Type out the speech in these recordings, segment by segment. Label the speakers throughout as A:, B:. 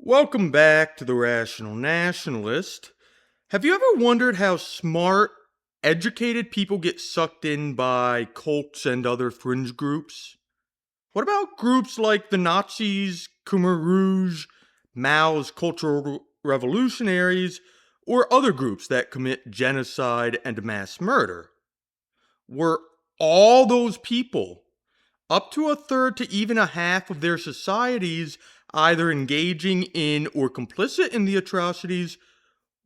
A: Welcome back to the Rational Nationalist. Have you ever wondered how smart, educated people get sucked in by cults and other fringe groups? What about groups like the Nazis, Khmer Rouge, Mao's cultural revolutionaries, or other groups that commit genocide and mass murder? Were all those people, up to a third to even a half of their societies, either engaging in or complicit in the atrocities?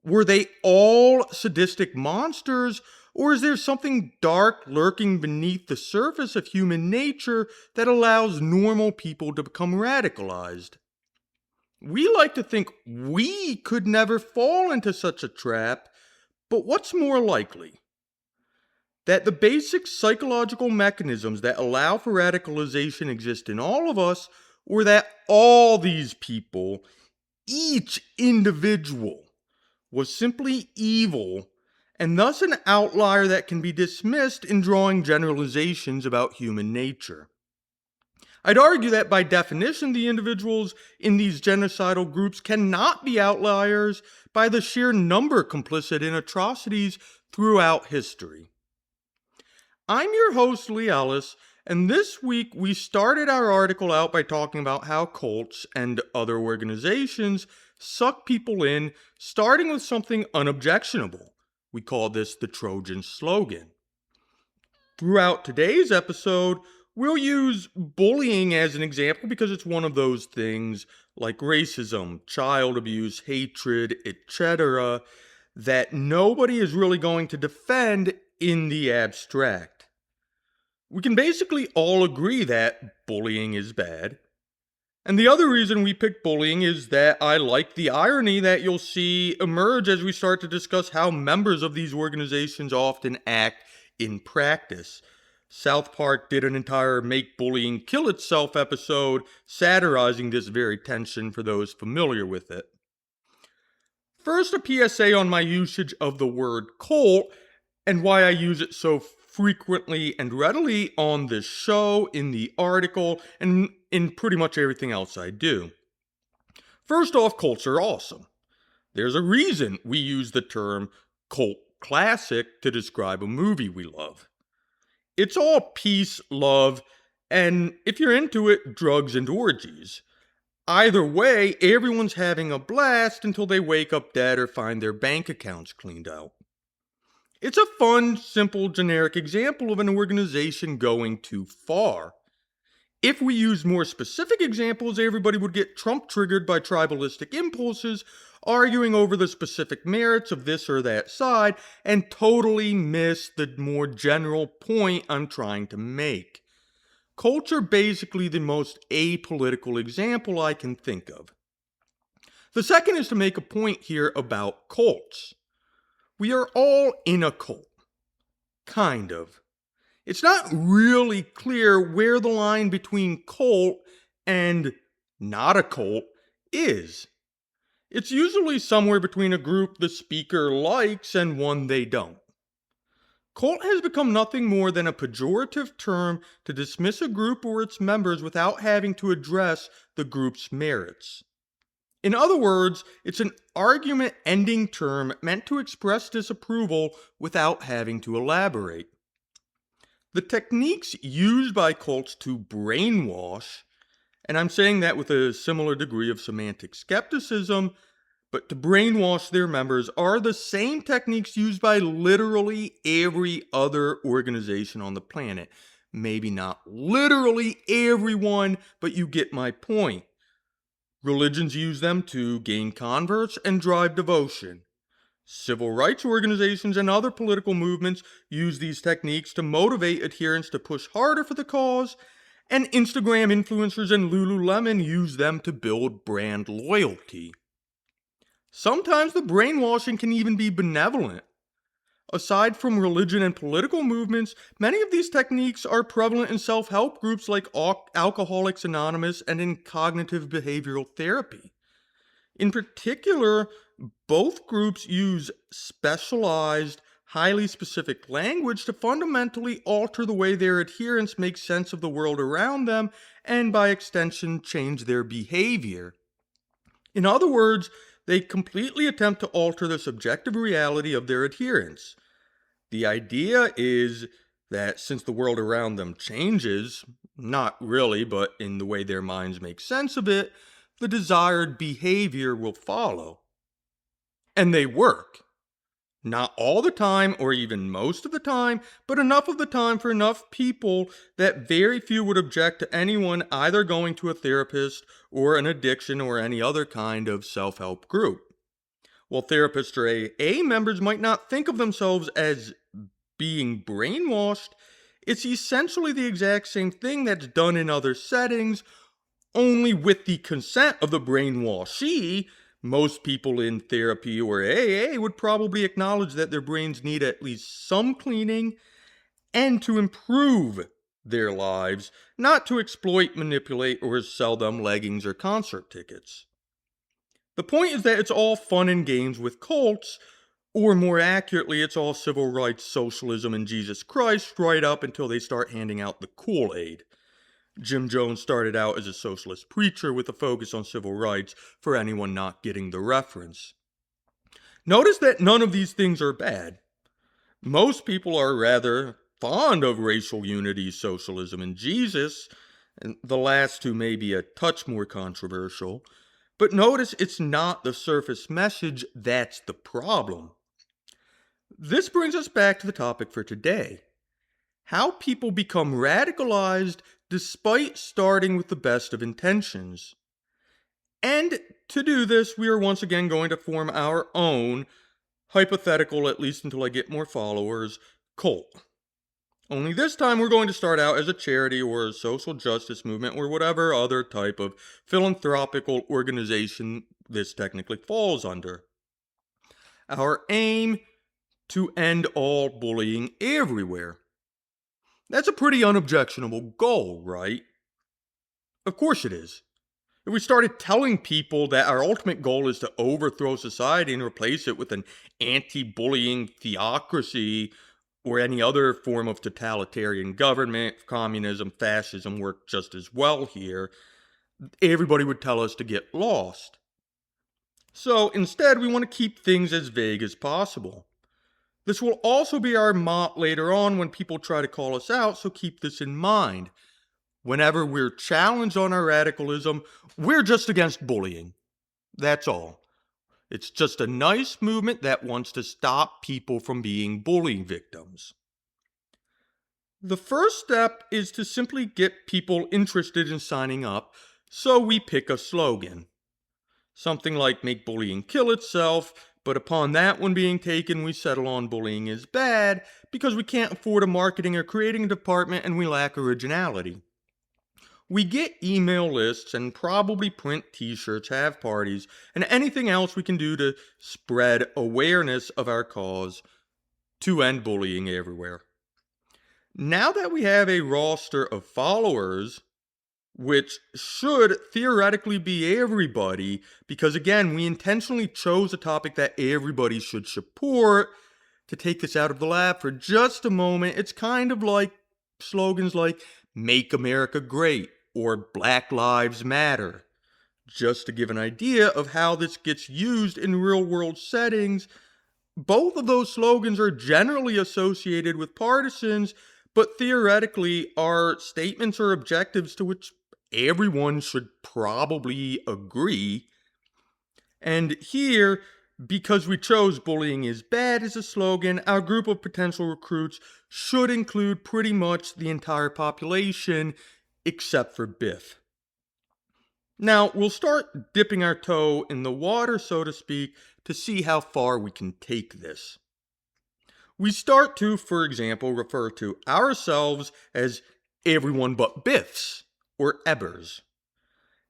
A: Were they all sadistic monsters, or is there something dark lurking beneath the surface of human nature that allows normal people to become radicalized? We like to think we could never fall into such a trap, but what's more likely? That the basic psychological mechanisms that allow for radicalization exist in all of us, or that all these people, each individual, was simply evil and thus an outlier that can be dismissed in drawing generalizations about human nature. I'd argue that by definition, the individuals in these genocidal groups cannot be outliers by the sheer number complicit in atrocities throughout history. I'm your host, Lee Ellis, and this week we started our article out by talking about how cults and other organizations suck people in, starting with something unobjectionable. We call this the Trojan slogan. Throughout today's episode, we'll use bullying as an example because it's one of those things like racism, child abuse, hatred, etc., that nobody is really going to defend in the abstract. We can basically all agree that bullying is bad. And the other reason we pick bullying is that I like the irony that you'll see emerge as we start to discuss how members of these organizations often act in practice. South Park did an entire Make Bullying Kill Itself episode satirizing this very tension for those familiar with it. First, a PSA on my usage of the word cult and why I use it so frequently and readily on this show, in the article, and in pretty much everything else I do. First off, cults are awesome. There's a reason we use the term cult classic to describe a movie we love. It's all peace, love, and if you're into it, drugs and orgies. Either way, everyone's having a blast until they wake up dead or find their bank accounts cleaned out. It's a fun, simple, generic example of an organization going too far. If we used more specific examples, everybody would get Trump-triggered by tribalistic impulses, arguing over the specific merits of this or that side, and totally miss the more general point I'm trying to make. Cults are basically the most apolitical example I can think of. The second is to make a point here about cults. We are all in a cult. Kind of. It's not really clear where the line between cult and not a cult is. It's usually somewhere between a group the speaker likes and one they don't. Cult has become nothing more than a pejorative term to dismiss a group or its members without having to address the group's merits. In other words, it's an argument-ending term meant to express disapproval without having to elaborate. The techniques used by cults to brainwash, and I'm saying that with a similar degree of semantic skepticism, but to brainwash their members are the same techniques used by literally every other organization on the planet. Maybe not literally everyone, but you get my point. Religions use them to gain converts and drive devotion. Civil rights organizations and other political movements use these techniques to motivate adherents to push harder for the cause, and Instagram influencers and Lululemon use them to build brand loyalty. Sometimes the brainwashing can even be benevolent. Aside from religion and political movements, many of these techniques are prevalent in self-help groups like Alcoholics Anonymous and in cognitive behavioral therapy. In particular, both groups use specialized, highly specific language to fundamentally alter the way their adherents make sense of the world around them and, by extension, change their behavior. In other words, they completely attempt to alter the subjective reality of their adherents. The idea is that since the world around them changes, not really, but in the way their minds make sense of it, the desired behavior will follow. And they work. Not all the time, or even most of the time, but enough of the time for enough people that very few would object to anyone either going to a therapist or an addiction or any other kind of self-help group. While therapists or AA members might not think of themselves as being brainwashed, it's essentially the exact same thing that's done in other settings, only with the consent of the brainwashee. Most people in therapy or AA would probably acknowledge that their brains need at least some cleaning and to improve their lives, not to exploit, manipulate, or sell them leggings or concert tickets. The point is that it's all fun and games with cults, or more accurately, it's all civil rights, socialism, and Jesus Christ right up until they start handing out the Kool-Aid. Jim Jones started out as a socialist preacher with a focus on civil rights, for anyone not getting the reference. Notice that none of these things are bad. Most people are rather fond of racial unity, socialism, and Jesus, and the last two may be a touch more controversial. But notice it's not the surface message that's the problem. This brings us back to the topic for today: how people become radicalized despite starting with the best of intentions. And to do this, we are once again going to form our own, hypothetical, at least until I get more followers, cult. Only this time we're going to start out as a charity or a social justice movement or whatever other type of philanthropical organization this technically falls under. Our aim: to end all bullying everywhere. That's a pretty unobjectionable goal, right? Of course it is. If we started telling people that our ultimate goal is to overthrow society and replace it with an anti-bullying theocracy or any other form of totalitarian government, communism, fascism work just as well here, everybody would tell us to get lost. So instead, we want to keep things as vague as possible. This will also be our mot later on when people try to call us out, so keep this in mind. Whenever we're challenged on our radicalism, we're just against bullying. That's all. It's just a nice movement that wants to stop people from being bullying victims. The first step is to simply get people interested in signing up, so we pick a slogan. Something like "make bullying kill itself," but upon that one being taken, we settle on "bullying is bad" because we can't afford a marketing or creating department and we lack originality. We get email lists and probably print t-shirts, have parties, and anything else we can do to spread awareness of our cause to end bullying everywhere. Now that we have a roster of followers, which should theoretically be everybody, because again, we intentionally chose a topic that everybody should support. To take this out of the lab for just a moment, it's kind of like slogans like "Make America Great" or "Black Lives Matter." Just to give an idea of how this gets used in real-world settings, both of those slogans are generally associated with partisans, but theoretically are statements or objectives to which everyone should probably agree. And here, because we chose "bullying is bad" as a slogan, our group of potential recruits should include pretty much the entire population, except for Biff. Now, we'll start dipping our toe in the water, so to speak, to see how far we can take this. We start to, for example, refer to ourselves as "everyone but Biffs" or Ebbers.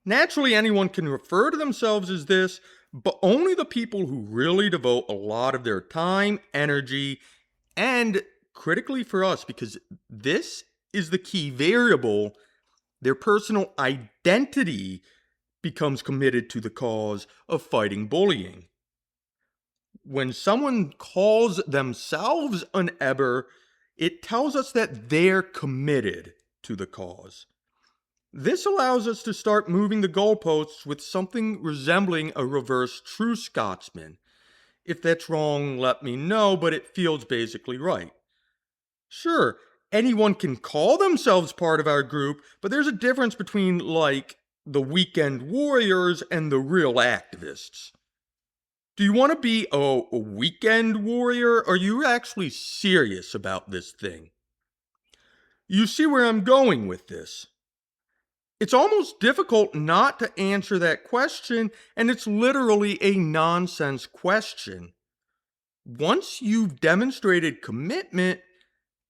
A: Naturally, anyone can refer to themselves as this, but only the people who really devote a lot of their time, energy, and critically for us, because this is the key variable, their personal identity becomes committed to the cause of fighting bullying. When someone calls themselves an Ebber, it tells us that they're committed to the cause. This allows us to start moving the goalposts with something resembling a reverse true Scotsman. If that's wrong, let me know, but it feels basically right. Sure, anyone can call themselves part of our group, but there's a difference between, like, the weekend warriors and the real activists. Do you want to be a weekend warrior, or are you actually serious about this thing? You see where I'm going with this. It's almost difficult not to answer that question, and it's literally a nonsense question. Once you've demonstrated commitment,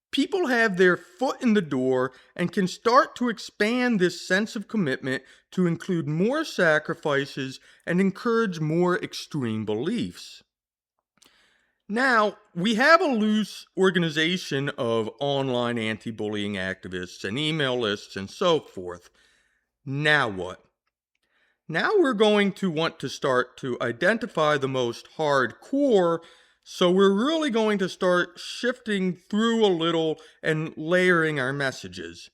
A: people have their foot in the door and can start to expand this sense of commitment to include more sacrifices and encourage more extreme beliefs. Now, we have a loose organization of online anti bullying activists and email lists and so forth. Now what? Now we're going to want to start to identify the most hardcore, so we're really going to start shifting through a little and layering our messages.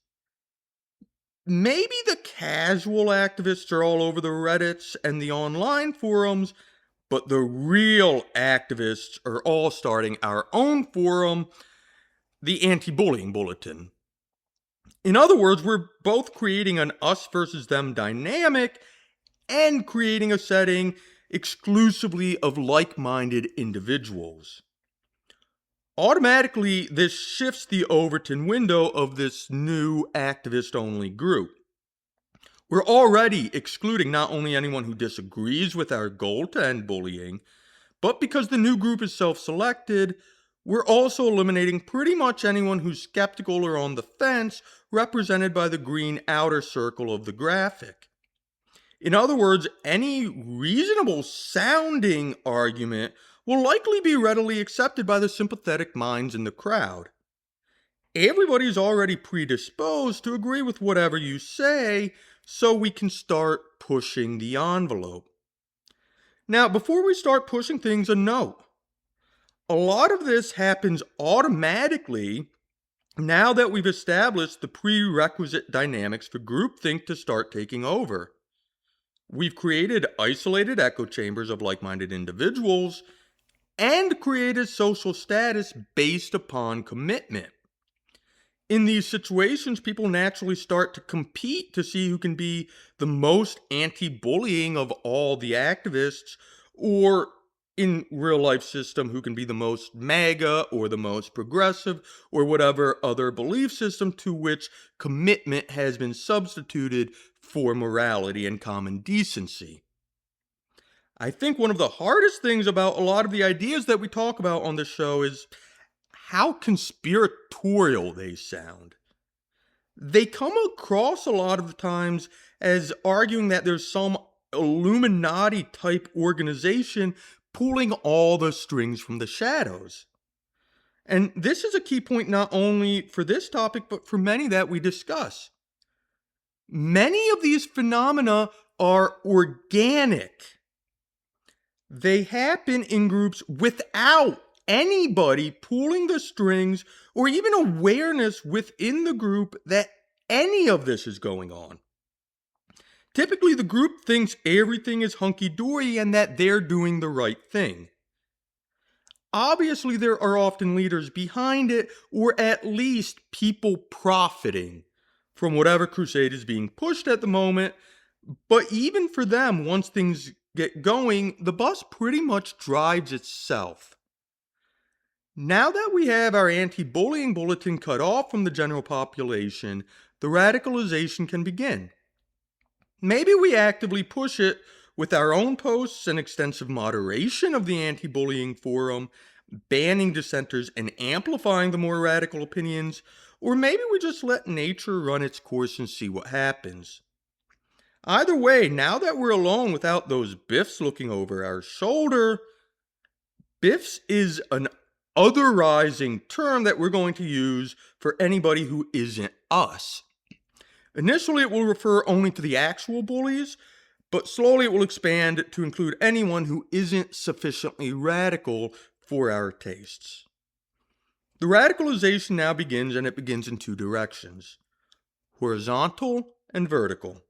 A: Maybe the casual activists are all over the Reddits and the online forums, but the real activists are all starting our own forum, the Anti-Bullying Bulletin. In other words, we're both creating an us versus them dynamic and creating a setting exclusively of like-minded individuals. Automatically, this shifts the Overton window of this new activist-only group. We're already excluding not only anyone who disagrees with our goal to end bullying, but because the new group is self-selected, we're also eliminating pretty much anyone who's skeptical or on the fence, represented by the green outer circle of the graphic. In other words, any reasonable sounding argument will likely be readily accepted by the sympathetic minds in the crowd. Everybody's already predisposed to agree with whatever you say, so we can start pushing the envelope. Now, before we start pushing things, a note. A lot of this happens automatically now that we've established the prerequisite dynamics for groupthink to start taking over. We've created isolated echo chambers of like-minded individuals and created social status based upon commitment. In these situations, people naturally start to compete to see who can be the most anti-bullying of all the activists, or in real life system, who can be the most MAGA or the most progressive or whatever other belief system to which commitment has been substituted for morality and common decency. I think one of the hardest things about a lot of the ideas that we talk about on this show is how conspiratorial they sound. They come across a lot of the times as arguing that there's some Illuminati type organization pulling all the strings from the shadows. And this is a key point not only for this topic, but for many that we discuss. Many of these phenomena are organic. They happen in groups without anybody pulling the strings or even awareness within the group that any of this is going on. Typically, the group thinks everything is hunky-dory and that they're doing the right thing. Obviously, there are often leaders behind it, or at least people profiting from whatever crusade is being pushed at the moment. But even for them, once things get going, the bus pretty much drives itself. Now that we have our anti-bullying bulletin cut off from the general population, the radicalization can begin. Maybe we actively push it with our own posts and extensive moderation of the anti-bullying forum, banning dissenters and amplifying the more radical opinions, or maybe we just let nature run its course and see what happens. Either way, now that we're alone without those biffs looking over our shoulder, biffs is an otherizing term that we're going to use for anybody who isn't us. Initially, it will refer only to the actual bullies, but slowly it will expand to include anyone who isn't sufficiently radical for our tastes. The radicalization now begins, and it begins in two directions: horizontal and vertical.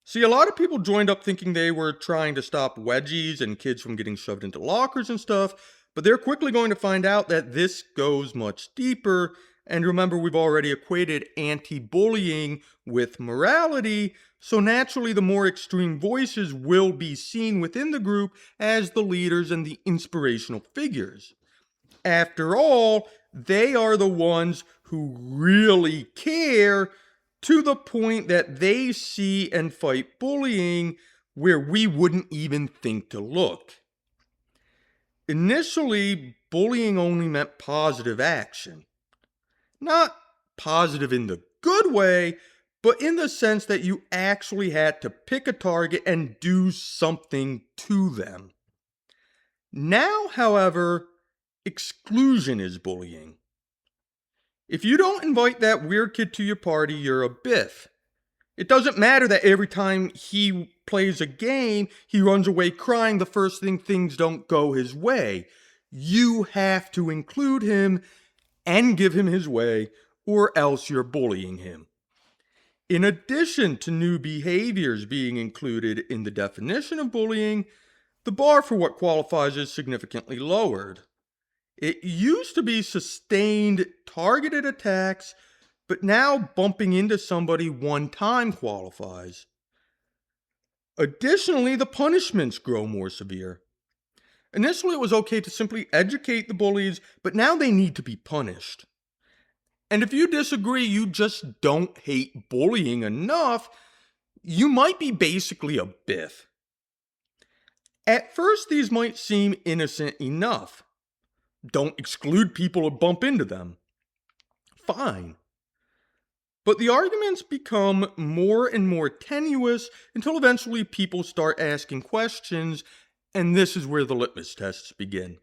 A: See, a lot of people joined up thinking they were trying to stop wedgies and kids from getting shoved into lockers and stuff, but they're quickly going to find out that this goes much deeper. And remember, we've already equated anti-bullying with morality, so naturally the more extreme voices will be seen within the group as the leaders and the inspirational figures. After all, they are the ones who really care, to the point that they see and fight bullying where we wouldn't even think to look. Initially, bullying only meant positive action. Not positive in the good way, but in the sense that you actually had to pick a target and do something to them. Now, however, exclusion is bullying. If you don't invite that weird kid to your party, you're a biff. It doesn't matter that every time he plays a game, he runs away crying the first thing things don't go his way. You have to include him and give him his way, or else you're bullying him. In addition to new behaviors being included in the definition of bullying, the bar for what qualifies is significantly lowered. It used to be sustained, targeted attacks, but now bumping into somebody one time qualifies. Additionally, the punishments grow more severe. Initially, it was okay to simply educate the bullies, but now they need to be punished. And if you disagree, you just don't hate bullying enough, you might be basically a biff. At first, these might seem innocent enough. Don't exclude people or bump into them. Fine. But the arguments become more and more tenuous until eventually people start asking questions, and this is where the litmus tests begin.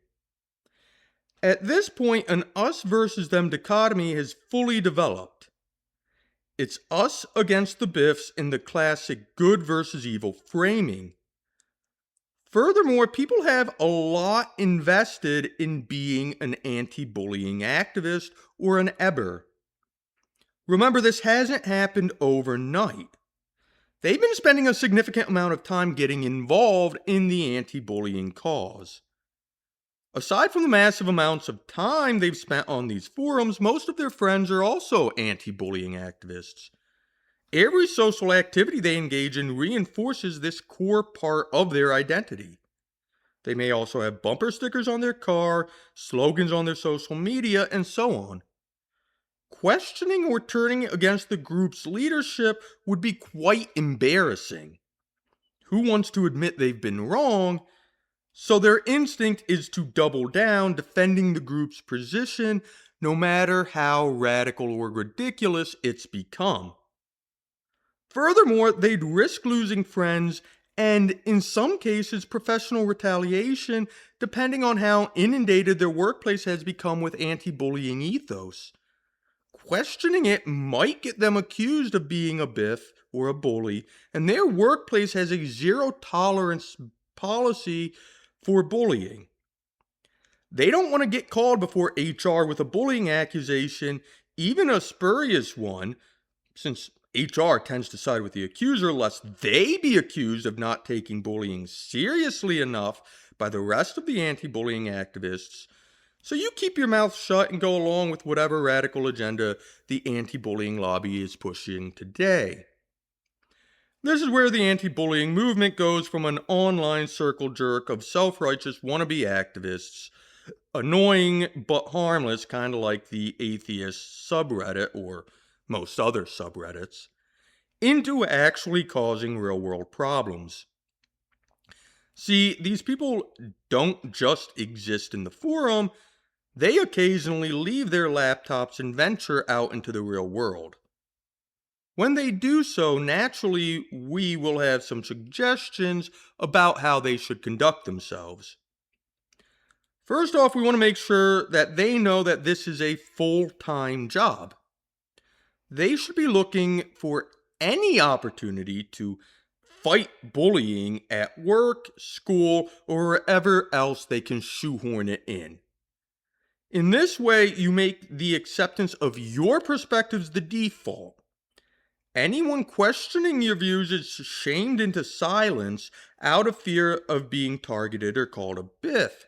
A: At this point, an us versus them dichotomy has fully developed. It's us against the biffs in the classic good versus evil framing. Furthermore, people have a lot invested in being an anti-bullying activist or an EBBER. Remember, this hasn't happened overnight. They've been spending a significant amount of time getting involved in the anti-bullying cause. Aside from the massive amounts of time they've spent on these forums, most of their friends are also anti-bullying activists. Every social activity they engage in reinforces this core part of their identity. They may also have bumper stickers on their car, slogans on their social media, and so on. Questioning or turning against the group's leadership would be quite embarrassing. Who wants to admit they've been wrong? So their instinct is to double down, defending the group's position, no matter how radical or ridiculous it's become. Furthermore, they'd risk losing friends and, in some cases, professional retaliation, depending on how inundated their workplace has become with anti-bullying ethos. Questioning it might get them accused of being a biff or a bully, and their workplace has a zero-tolerance policy for bullying. They don't want to get called before HR with a bullying accusation, even a spurious one, since HR tends to side with the accuser lest they be accused of not taking bullying seriously enough by the rest of the anti-bullying activists. So you keep your mouth shut and go along with whatever radical agenda the anti-bullying lobby is pushing today. This is where the anti-bullying movement goes from an online circle jerk of self-righteous wannabe activists, annoying but harmless, kind of like the atheist subreddit or most other subreddits, into actually causing real-world problems. See, these people don't just exist in the forum, they occasionally leave their laptops and venture out into the real world. When they do so, naturally, we will have some suggestions about how they should conduct themselves. First off, we want to make sure that they know that this is a full-time job. They should be looking for any opportunity to fight bullying at work, school, or wherever else they can shoehorn it in. In this way, you make the acceptance of your perspectives the default. Anyone questioning your views is shamed into silence out of fear of being targeted or called a biff.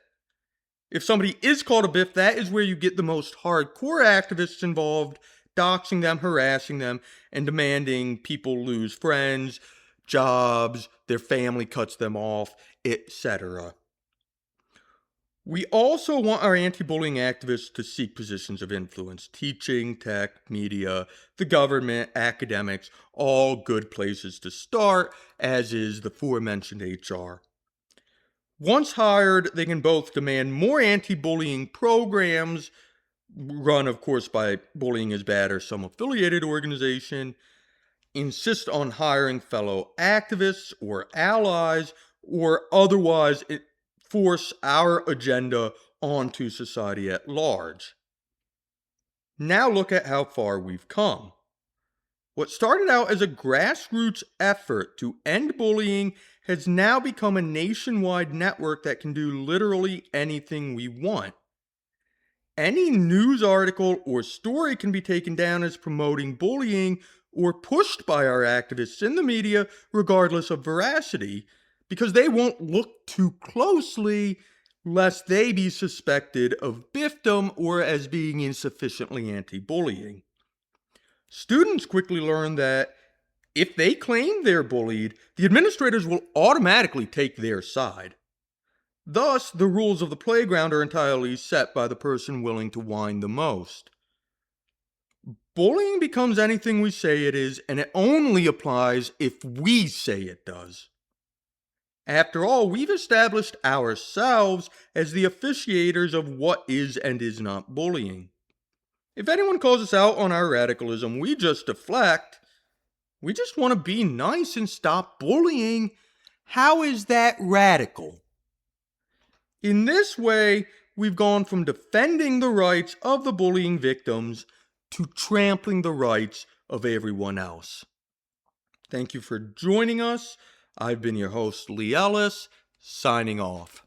A: If somebody is called a biff, that is where you get the most hardcore activists involved, doxing them, harassing them, and demanding people lose friends, jobs, their family cuts them off, etc. We also want our anti-bullying activists to seek positions of influence. Teaching, tech, media, the government, academics, all good places to start, as is the aforementioned HR. Once hired, they can both demand more anti-bullying programs, run, of course, by Bullying is Bad or some affiliated organization, insist on hiring fellow activists or allies, or otherwise force our agenda onto society at large. Now look at how far we've come. What started out as a grassroots effort to end bullying has now become a nationwide network that can do literally anything we want. Any news article or story can be taken down as promoting bullying or pushed by our activists in the media, regardless of veracity, because they won't look too closely lest they be suspected of biffdom or as being insufficiently anti-bullying. Students quickly learn that if they claim they're bullied, the administrators will automatically take their side. Thus, the rules of the playground are entirely set by the person willing to whine the most. Bullying becomes anything we say it is, and it only applies if we say it does. After all, we've established ourselves as the officiators of what is and is not bullying. If anyone calls us out on our radicalism, we just deflect. We just want to be nice and stop bullying. How is that radical? In this way, we've gone from defending the rights of the bullying victims to trampling the rights of everyone else. Thank you for joining us. I've been your host, Lee Ellis, signing off.